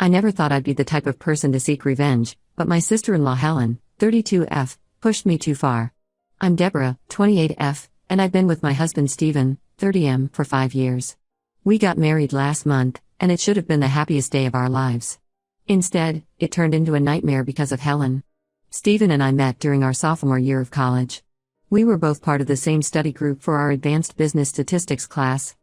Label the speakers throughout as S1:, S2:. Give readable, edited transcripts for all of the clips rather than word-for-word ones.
S1: I never thought I'd be the type of person to seek revenge, but my sister-in-law Helen, 32F, pushed me too far. I'm Deborah, 28F, and I've been with my husband Stephen, 30M, for 5 years. We got married last month, and it should have been the happiest day of our lives. Instead, it turned into a nightmare because of Helen. Stephen and I met during our sophomore year of college. We were both part of the same study group for our advanced business statistics class.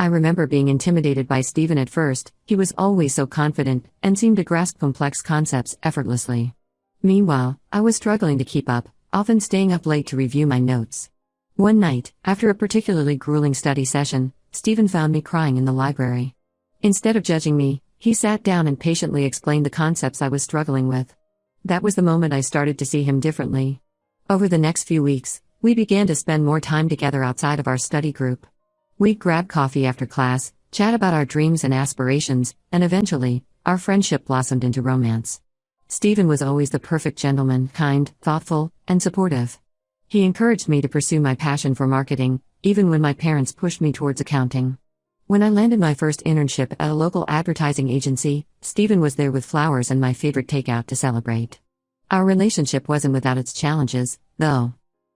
S1: I remember being intimidated by Stephen at first. He was always so confident and seemed to grasp complex concepts effortlessly. Meanwhile, I was struggling to keep up, often staying up late to review my notes. One night, after a particularly grueling study session, Stephen found me crying in the library. Instead of judging me, he sat down and patiently explained the concepts I was struggling with. That was the moment I started to see him differently. Over the next few weeks, we began to spend more time together outside of our study group. We'd grab coffee after class, chat about our dreams and aspirations, and eventually, our friendship blossomed into romance. Stephen was always the perfect gentleman, kind, thoughtful, and supportive. He encouraged me to pursue my passion for marketing, even when my parents pushed me towards accounting. When I landed my first internship at a local advertising agency, Stephen was there with flowers and my favorite takeout to celebrate. Our relationship wasn't without its challenges, though.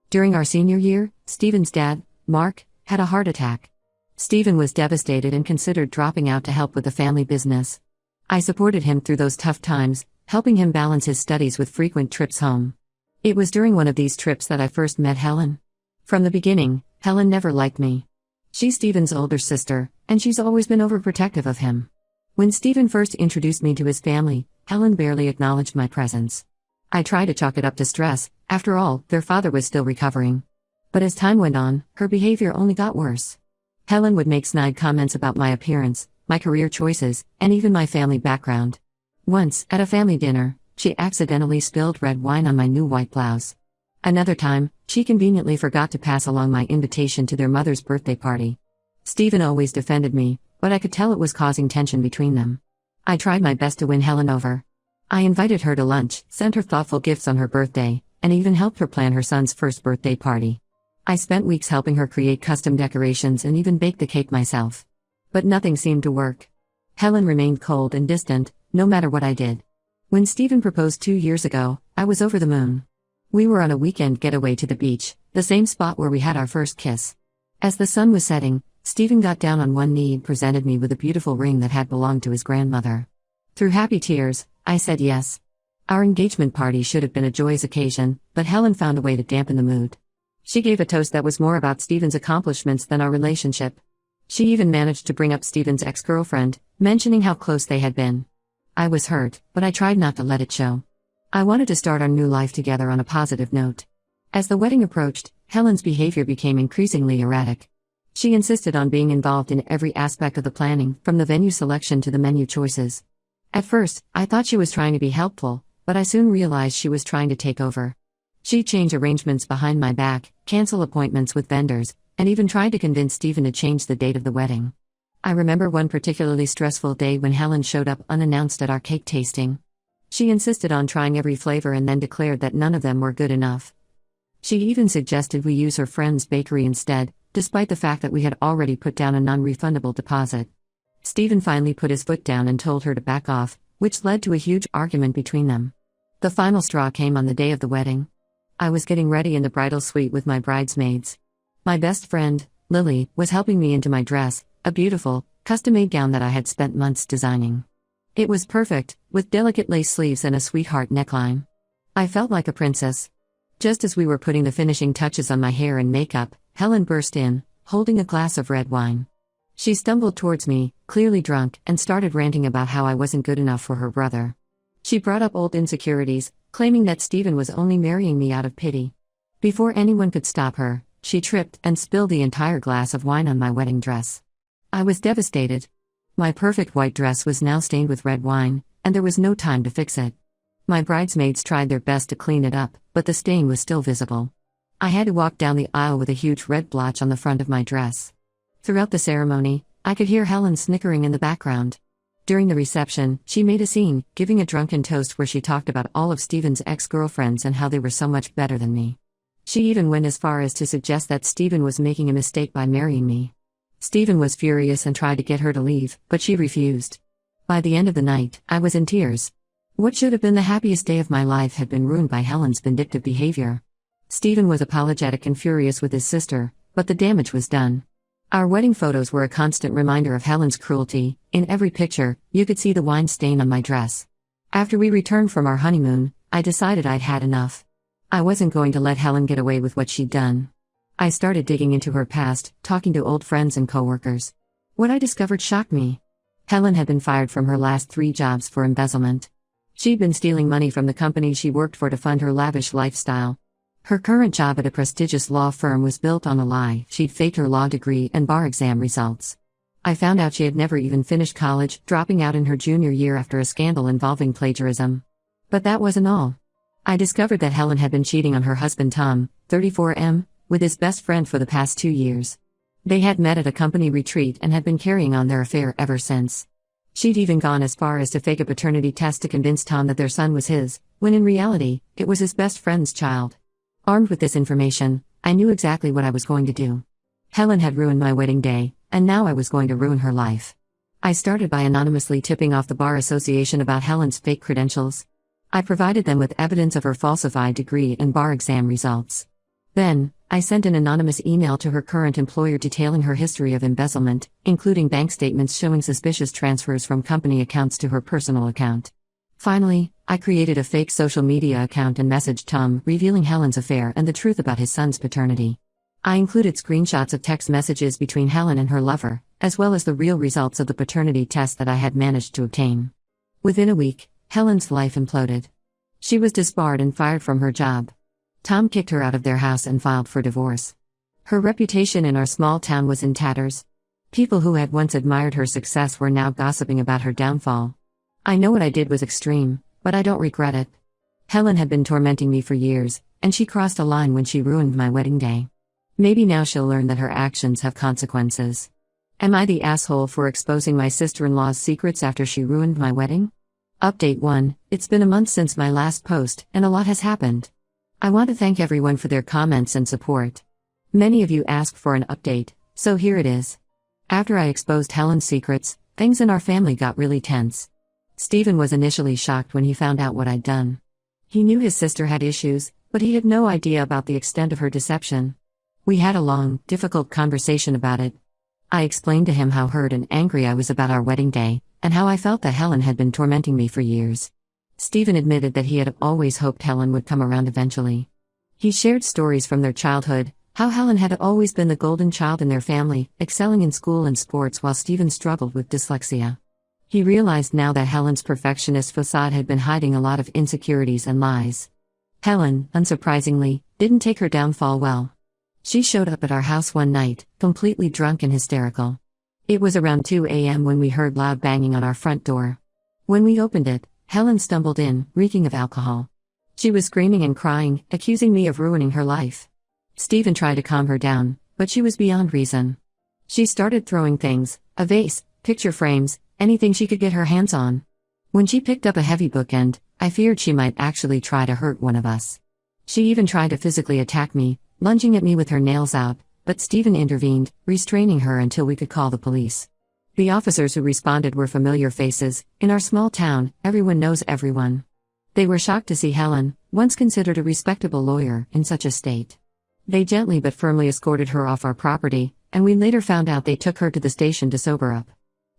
S1: During our senior year, Stephen's dad, Mark, had a heart attack. Stephen was devastated and considered dropping out to help with the family business. I supported him through those tough times, helping him balance his studies with frequent trips home. It was during one of these trips that I first met Helen. From the beginning, Helen never liked me. She's Stephen's older sister, and she's always been overprotective of him. When Stephen first introduced me to his family, Helen barely acknowledged my presence. I tried to chalk it up to stress. After all, their father was still recovering. But as time went on, her behavior only got worse. Helen would make snide comments about my appearance, my career choices, and even my family background. Once, at a family dinner, she accidentally spilled red wine on my new white blouse. Another time, she conveniently forgot to pass along my invitation to their mother's birthday party. Stephen always defended me, but I could tell it was causing tension between them. I tried my best to win Helen over. I invited her to lunch, sent her thoughtful gifts on her birthday, and even helped her plan her son's first birthday party. I spent weeks helping her create custom decorations and even bake the cake myself. But nothing seemed to work. Helen remained cold and distant, no matter what I did. When Stephen proposed 2 years ago, I was over the moon. We were on a weekend getaway to the beach, the same spot where we had our first kiss. As the sun was setting, Stephen got down on one knee and presented me with a beautiful ring that had belonged to his grandmother. Through happy tears, I said yes. Our engagement party should have been a joyous occasion, but Helen found a way to dampen the mood. She gave a toast that was more about Stephen's accomplishments than our relationship. She even managed to bring up Stephen's ex-girlfriend, mentioning how close they had been. I was hurt, but I tried not to let it show. I wanted to start our new life together on a positive note. As the wedding approached, Helen's behavior became increasingly erratic. She insisted on being involved in every aspect of the planning, from the venue selection to the menu choices. At first, I thought she was trying to be helpful, but I soon realized she was trying to take over. She'd change arrangements behind my back, cancel appointments with vendors, and even tried to convince Stephen to change the date of the wedding. I remember one particularly stressful day when Helen showed up unannounced at our cake tasting. She insisted on trying every flavor and then declared that none of them were good enough. She even suggested we use her friend's bakery instead, despite the fact that we had already put down a non-refundable deposit. Stephen finally put his foot down and told her to back off, which led to a huge argument between them. The final straw came on the day of the wedding. I was getting ready in the bridal suite with my bridesmaids. My best friend, Lily, was helping me into my dress, a beautiful, custom-made gown that I had spent months designing. It was perfect, with delicate lace sleeves and a sweetheart neckline. I felt like a princess. Just as we were putting the finishing touches on my hair and makeup, Helen burst in, holding a glass of red wine. She stumbled towards me, clearly drunk, and started ranting about how I wasn't good enough for her brother. She brought up old insecurities, claiming that Stephen was only marrying me out of pity. Before anyone could stop her, she tripped and spilled the entire glass of wine on my wedding dress. I was devastated. My perfect white dress was now stained with red wine, and there was no time to fix it. My bridesmaids tried their best to clean it up, but the stain was still visible. I had to walk down the aisle with a huge red blotch on the front of my dress. Throughout the ceremony, I could hear Helen snickering in the background. During the reception, she made a scene, giving a drunken toast where she talked about all of Stephen's ex-girlfriends and how they were so much better than me. She even went as far as to suggest that Stephen was making a mistake by marrying me. Stephen was furious and tried to get her to leave, but she refused. By the end of the night, I was in tears. What should have been the happiest day of my life had been ruined by Helen's vindictive behavior. Stephen was apologetic and furious with his sister, but the damage was done. Our wedding photos were a constant reminder of Helen's cruelty. In every picture, you could see the wine stain on my dress. After we returned from our honeymoon, I decided I'd had enough. I wasn't going to let Helen get away with what she'd done. I started digging into her past, talking to old friends and coworkers. What I discovered shocked me. Helen had been fired from her last 3 jobs for embezzlement. She'd been stealing money from the company she worked for to fund her lavish lifestyle. Her current job at a prestigious law firm was built on a lie. She'd faked her law degree and bar exam results. I found out she had never even finished college, dropping out in her junior year after a scandal involving plagiarism. But that wasn't all. I discovered that Helen had been cheating on her husband Tom, 34M, with his best friend for the past 2 years. They had met at a company retreat and had been carrying on their affair ever since. She'd even gone as far as to fake a paternity test to convince Tom that their son was his, when in reality, it was his best friend's child. Armed with this information, I knew exactly what I was going to do. Helen had ruined my wedding day, and now I was going to ruin her life. I started by anonymously tipping off the Bar Association about Helen's fake credentials. I provided them with evidence of her falsified degree and bar exam results. Then, I sent an anonymous email to her current employer detailing her history of embezzlement, including bank statements showing suspicious transfers from company accounts to her personal account. Finally, I created a fake social media account and messaged Tom, revealing Helen's affair and the truth about his son's paternity. I included screenshots of text messages between Helen and her lover, as well as the real results of the paternity test that I had managed to obtain. Within a week, Helen's life imploded. She was disbarred and fired from her job. Tom kicked her out of their house and filed for divorce. Her reputation in our small town was in tatters. People who had once admired her success were now gossiping about her downfall. I know what I did was extreme, but I don't regret it. Helen had been tormenting me for years, and she crossed a line when she ruined my wedding day. Maybe now she'll learn that her actions have consequences. Am I the asshole for exposing my sister-in-law's secrets after she ruined my wedding? Update 1. It's been a month since my last post, and a lot has happened. I want to thank everyone for their comments and support. Many of you asked for an update, so here it is. After I exposed Helen's secrets, things in our family got really tense. Stephen was initially shocked when he found out what I'd done. He knew his sister had issues, but he had no idea about the extent of her deception. We had a long, difficult conversation about it. I explained to him how hurt and angry I was about our wedding day, and how I felt that Helen had been tormenting me for years. Stephen admitted that he had always hoped Helen would come around eventually. He shared stories from their childhood, how Helen had always been the golden child in their family, excelling in school and sports while Stephen struggled with dyslexia. He realized now that Helen's perfectionist facade had been hiding a lot of insecurities and lies. Helen, unsurprisingly, didn't take her downfall well. She showed up at our house one night, completely drunk and hysterical. It was around 2 a.m. when we heard loud banging on our front door. When we opened it, Helen stumbled in, reeking of alcohol. She was screaming and crying, accusing me of ruining her life. Stephen tried to calm her down, but she was beyond reason. She started throwing things, a vase, picture frames, anything she could get her hands on. When she picked up a heavy bookend, I feared she might actually try to hurt one of us. She even tried to physically attack me, lunging at me with her nails out, but Stephen intervened, restraining her until we could call the police. The officers who responded were familiar faces. In our small town, everyone knows everyone. They were shocked to see Helen, once considered a respectable lawyer, in such a state. They gently but firmly escorted her off our property, and we later found out they took her to the station to sober up.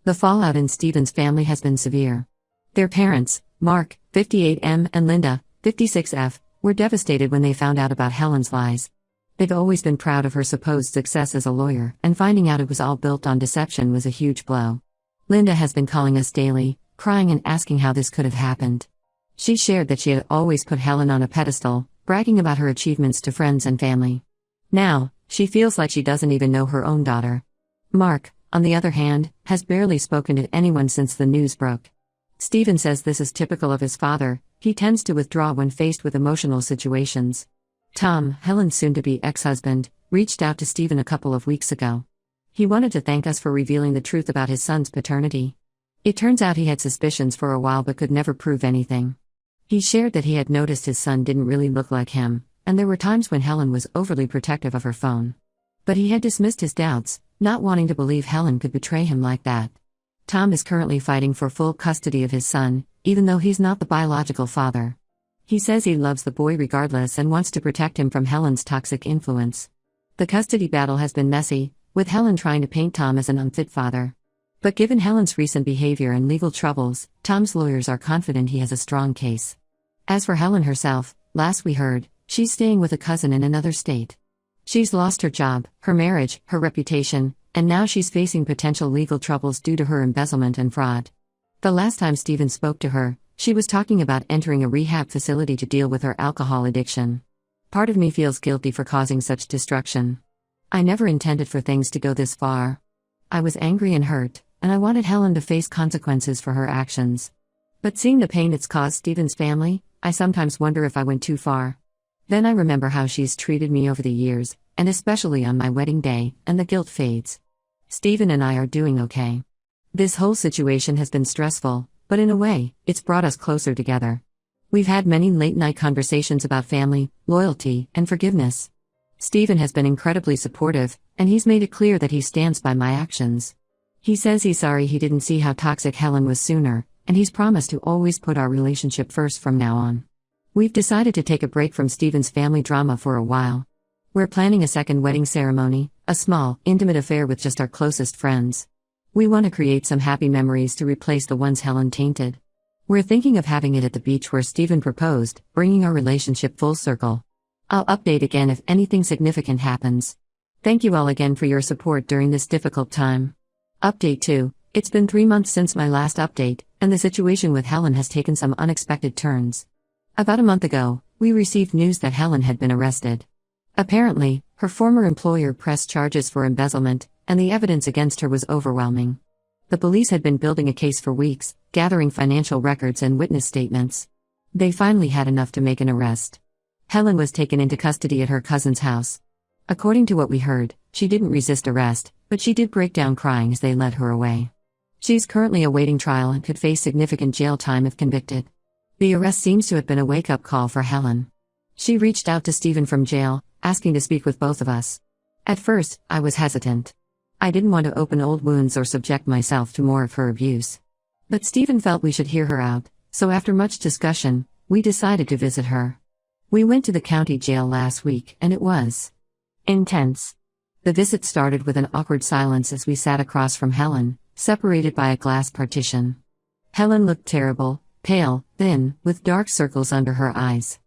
S1: The fallout in Stephen's family has been severe. Their parents, Mark, 58M, and Linda, 56F, were devastated when they found out about Helen's lies. They've always been proud of her supposed success as a lawyer, and finding out it was all built on deception was a huge blow. Linda has been calling us daily, crying and asking how this could have happened. She shared that she had always put Helen on a pedestal, bragging about her achievements to friends and family. Now, she feels like she doesn't even know her own daughter. Mark, on the other hand, has barely spoken to anyone since the news broke. Stephen says this is typical of his father. He tends to withdraw when faced with emotional situations. Tom, Helen's soon-to-be ex-husband, reached out to Stephen a couple of weeks ago. He wanted to thank us for revealing the truth about his son's paternity. It turns out he had suspicions for a while but could never prove anything. He shared that he had noticed his son didn't really look like him, and there were times when Helen was overly protective of her phone. But he had dismissed his doubts, not wanting to believe Helen could betray him like that. Tom is currently fighting for full custody of his son, even though he's not the biological father. He says he loves the boy regardless and wants to protect him from Helen's toxic influence. The custody battle has been messy, with Helen trying to paint Tom as an unfit father. But given Helen's recent behavior and legal troubles, Tom's lawyers are confident he has a strong case. As for Helen herself, last we heard, she's staying with a cousin in another state. She's lost her job, her marriage, her reputation, and now she's facing potential legal troubles due to her embezzlement and fraud. The last time Stephen spoke to her, she was talking about entering a rehab facility to deal with her alcohol addiction. Part of me feels guilty for causing such destruction. I never intended for things to go this far. I was angry and hurt, and I wanted Helen to face consequences for her actions. But seeing the pain it's caused Stephen's family, I sometimes wonder if I went too far. Then I remember how she's treated me over the years, and especially on my wedding day, and the guilt fades. Stephen and I are doing okay. This whole situation has been stressful, but in a way, it's brought us closer together. We've had many late-night conversations about family, loyalty, and forgiveness. Stephen has been incredibly supportive, and he's made it clear that he stands by my actions. He says he's sorry he didn't see how toxic Helen was sooner, and he's promised to always put our relationship first from now on. We've decided to take a break from Stephen's family drama for a while. We're planning a second wedding ceremony, a small, intimate affair with just our closest friends. We want to create some happy memories to replace the ones Helen tainted. We're thinking of having it at the beach where Stephen proposed, bringing our relationship full circle. I'll update again if anything significant happens. Thank you all again for your support during this difficult time. Update 2. It's been 3 months since my last update, and the situation with Helen has taken some unexpected turns. About a month ago, we received news that Helen had been arrested. Apparently, her former employer pressed charges for embezzlement, and the evidence against her was overwhelming. The police had been building a case for weeks, gathering financial records and witness statements. They finally had enough to make an arrest. Helen was taken into custody at her cousin's house. According to what we heard, she didn't resist arrest, but she did break down crying as they led her away. She's currently awaiting trial and could face significant jail time if convicted. The arrest seems to have been a wake-up call for Helen. She reached out to Stephen from jail, asking to speak with both of us. At first, I was hesitant. I didn't want to open old wounds or subject myself to more of her abuse. But Stephen felt we should hear her out, so after much discussion, we decided to visit her. We went to the county jail last week, and it was intense. The visit started with an awkward silence as we sat across from Helen, separated by a glass partition. Helen looked terrible, pale, thin, with dark circles under her eyes.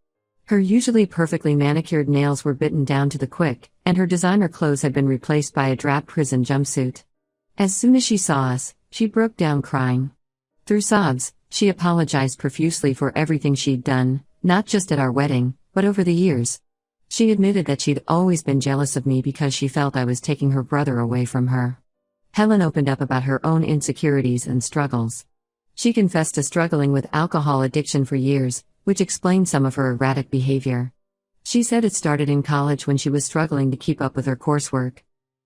S1: Her usually perfectly manicured nails were bitten down to the quick, and her designer clothes had been replaced by a drab prison jumpsuit. As soon as she saw us, she broke down crying. Through sobs, she apologized profusely for everything she'd done, not just at our wedding, but over the years. She admitted that she'd always been jealous of me because she felt I was taking her brother away from her. Helen opened up about her own insecurities and struggles. She confessed to struggling with alcohol addiction for years, which explained some of her erratic behavior. She said it started in college when she was struggling to keep up with her coursework.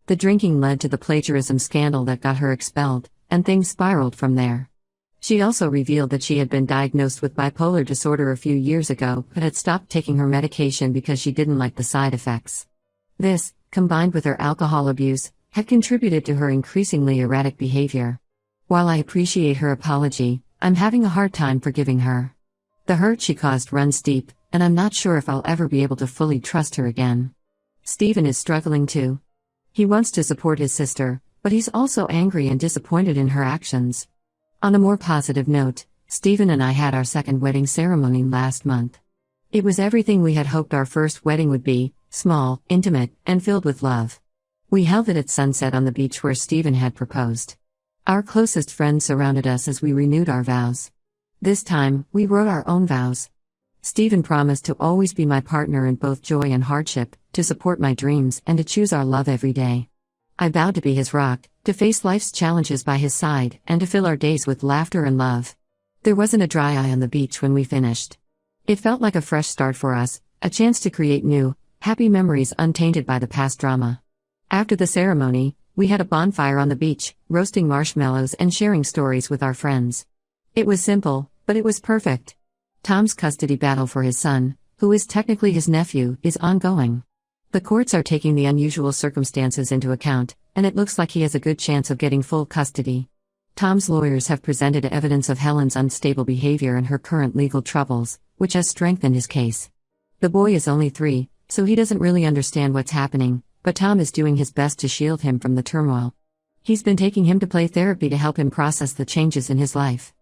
S1: The drinking led to the plagiarism scandal that got her expelled, and things spiraled from there. She also revealed that she had been diagnosed with bipolar disorder a few years ago but had stopped taking her medication because she didn't like the side effects. This, combined with her alcohol abuse, had contributed to her increasingly erratic behavior. While I appreciate her apology, I'm having a hard time forgiving her. The hurt she caused runs deep, and I'm not sure if I'll ever be able to fully trust her again. Stephen is struggling too. He wants to support his sister, but he's also angry and disappointed in her actions. On a more positive note, Stephen and I had our second wedding ceremony last month. It was everything we had hoped our first wedding would be: small, intimate, and filled with love. We held it at sunset on the beach where Stephen had proposed. Our closest friends surrounded us as we renewed our vows. This time, we wrote our own vows. Stephen promised to always be my partner in both joy and hardship, to support my dreams and to choose our love every day. I vowed to be his rock, to face life's challenges by his side, and to fill our days with laughter and love. There wasn't a dry eye on the beach when we finished. It felt like a fresh start for us, a chance to create new, happy memories untainted by the past drama. After the ceremony, we had a bonfire on the beach, roasting marshmallows and sharing stories with our friends. It was simple, but it was perfect. Tom's custody battle for his son, who is technically his nephew, is ongoing. The courts are taking the unusual circumstances into account, and it looks like he has a good chance of getting full custody. Tom's lawyers have presented evidence of Helen's unstable behavior and her current legal troubles, which has strengthened his case. The boy is only 3, so he doesn't really understand what's happening, but Tom is doing his best to shield him from the turmoil. He's been taking him to play therapy to help him process the changes in his life.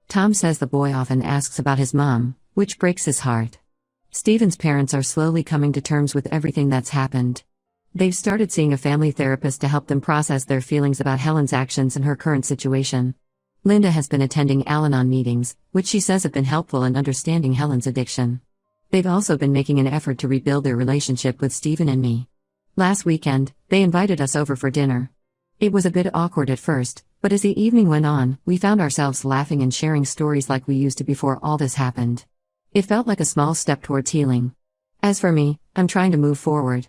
S1: Tom says the boy often asks about his mom, which breaks his heart. Stephen's parents are slowly coming to terms with everything that's happened. They've started seeing a family therapist to help them process their feelings about Helen's actions and her current situation. Linda has been attending Al-Anon meetings, which she says have been helpful in understanding Helen's addiction. They've also been making an effort to rebuild their relationship with Stephen and me. Last weekend, they invited us over for dinner. It was a bit awkward at first, but as the evening went on, we found ourselves laughing and sharing stories like we used to before all this happened. It felt like a small step towards healing. As for me, I'm trying to move forward.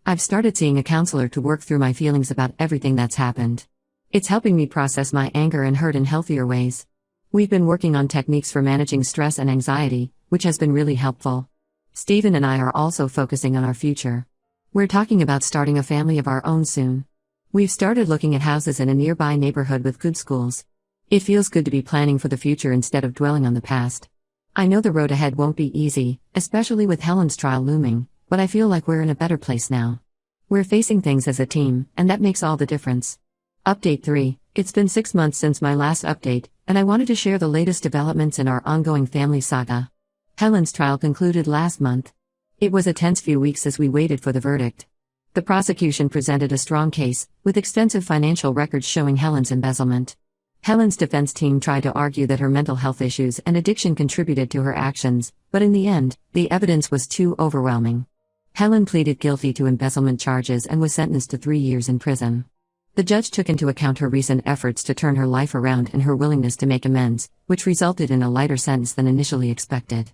S1: I've started seeing a counselor to work through my feelings about everything that's happened. It's helping me process my anger and hurt in healthier ways. We've been working on techniques for managing stress and anxiety, which has been really helpful. Stephen and I are also focusing on our future. We're talking about starting a family of our own soon. We've started looking at houses in a nearby neighborhood with good schools. It feels good to be planning for the future instead of dwelling on the past. I know the road ahead won't be easy, especially with Helen's trial looming, but I feel like we're in a better place now. We're facing things as a team, and that makes all the difference. Update 3. It's been 6 months since my last update, and I wanted to share the latest developments in our ongoing family saga. Helen's trial concluded last month. It was a tense few weeks as we waited for the verdict. The prosecution presented a strong case, with extensive financial records showing Helen's embezzlement. Helen's defense team tried to argue that her mental health issues and addiction contributed to her actions, but in the end, the evidence was too overwhelming. Helen pleaded guilty to embezzlement charges and was sentenced to 3 years in prison. The judge took into account her recent efforts to turn her life around and her willingness to make amends, which resulted in a lighter sentence than initially expected.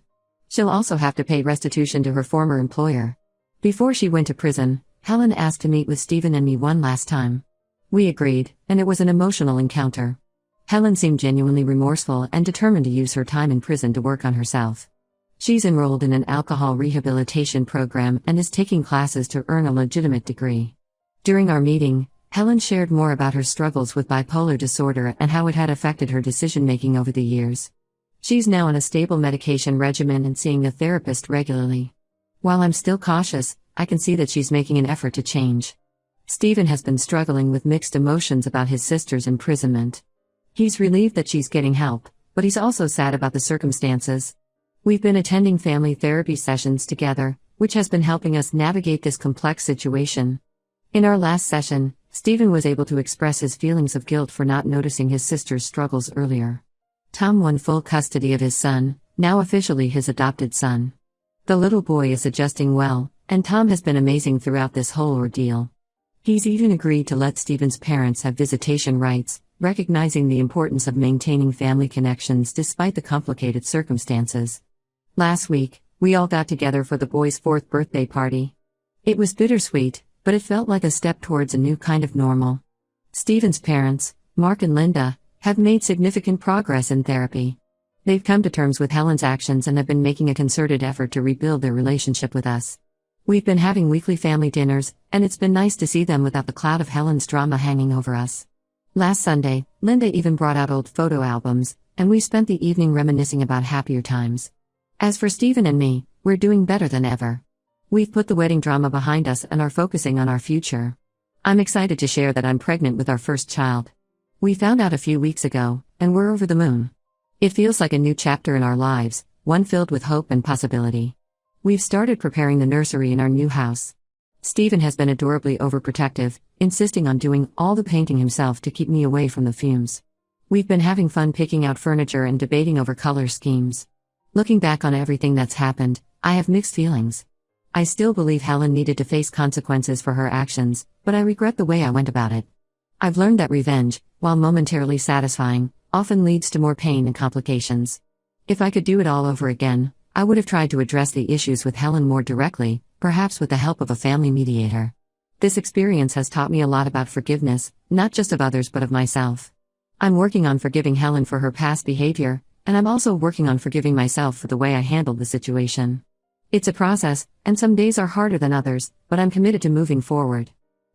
S1: She'll also have to pay restitution to her former employer. Before she went to prison, Helen asked to meet with Stephen and me one last time. We agreed, and it was an emotional encounter. Helen seemed genuinely remorseful and determined to use her time in prison to work on herself. She's enrolled in an alcohol rehabilitation program and is taking classes to earn a legitimate degree. During our meeting, Helen shared more about her struggles with bipolar disorder and how it had affected her decision-making over the years. She's now on a stable medication regimen and seeing a therapist regularly. While I'm still cautious, I can see that she's making an effort to change. Stephen has been struggling with mixed emotions about his sister's imprisonment. He's relieved that she's getting help, but he's also sad about the circumstances. We've been attending family therapy sessions together, which has been helping us navigate this complex situation. In our last session, Stephen was able to express his feelings of guilt for not noticing his sister's struggles earlier. Tom won full custody of his son, now officially his adopted son. The little boy is adjusting well, and Tom has been amazing throughout this whole ordeal. He's even agreed to let Stephen's parents have visitation rights, recognizing the importance of maintaining family connections despite the complicated circumstances. Last week, we all got together for the boy's 4th birthday party. It was bittersweet, but it felt like a step towards a new kind of normal. Stephen's parents, Mark and Linda, have made significant progress in therapy. They've come to terms with Helen's actions and have been making a concerted effort to rebuild their relationship with us. We've been having weekly family dinners, and it's been nice to see them without the cloud of Helen's drama hanging over us. Last Sunday, Linda even brought out old photo albums, and we spent the evening reminiscing about happier times. As for Stephen and me, we're doing better than ever. We've put the wedding drama behind us and are focusing on our future. I'm excited to share that I'm pregnant with our first child. We found out a few weeks ago, and we're over the moon. It feels like a new chapter in our lives, one filled with hope and possibility. We've started preparing the nursery in our new house. Stephen has been adorably overprotective, insisting on doing all the painting himself to keep me away from the fumes. We've been having fun picking out furniture and debating over color schemes. Looking back on everything that's happened, I have mixed feelings. I still believe Helen needed to face consequences for her actions, but I regret the way I went about it. I've learned that revenge, while momentarily satisfying, often leads to more pain and complications. If I could do it all over again, I would have tried to address the issues with Helen more directly, perhaps with the help of a family mediator. This experience has taught me a lot about forgiveness, not just of others but of myself. I'm working on forgiving Helen for her past behavior, and I'm also working on forgiving myself for the way I handled the situation. It's a process, and some days are harder than others, but I'm committed to moving forward.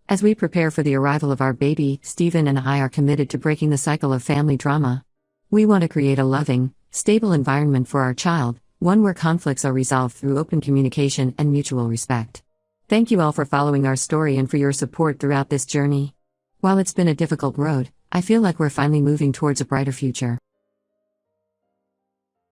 S1: As we prepare for the arrival of our baby, Stephen and I are committed to breaking the cycle of family drama. We want to create a loving, stable environment for our child, one where conflicts are resolved through open communication and mutual respect. Thank you all for following our story and for your support throughout this journey. While it's been a difficult road, I feel like we're finally moving towards a brighter future.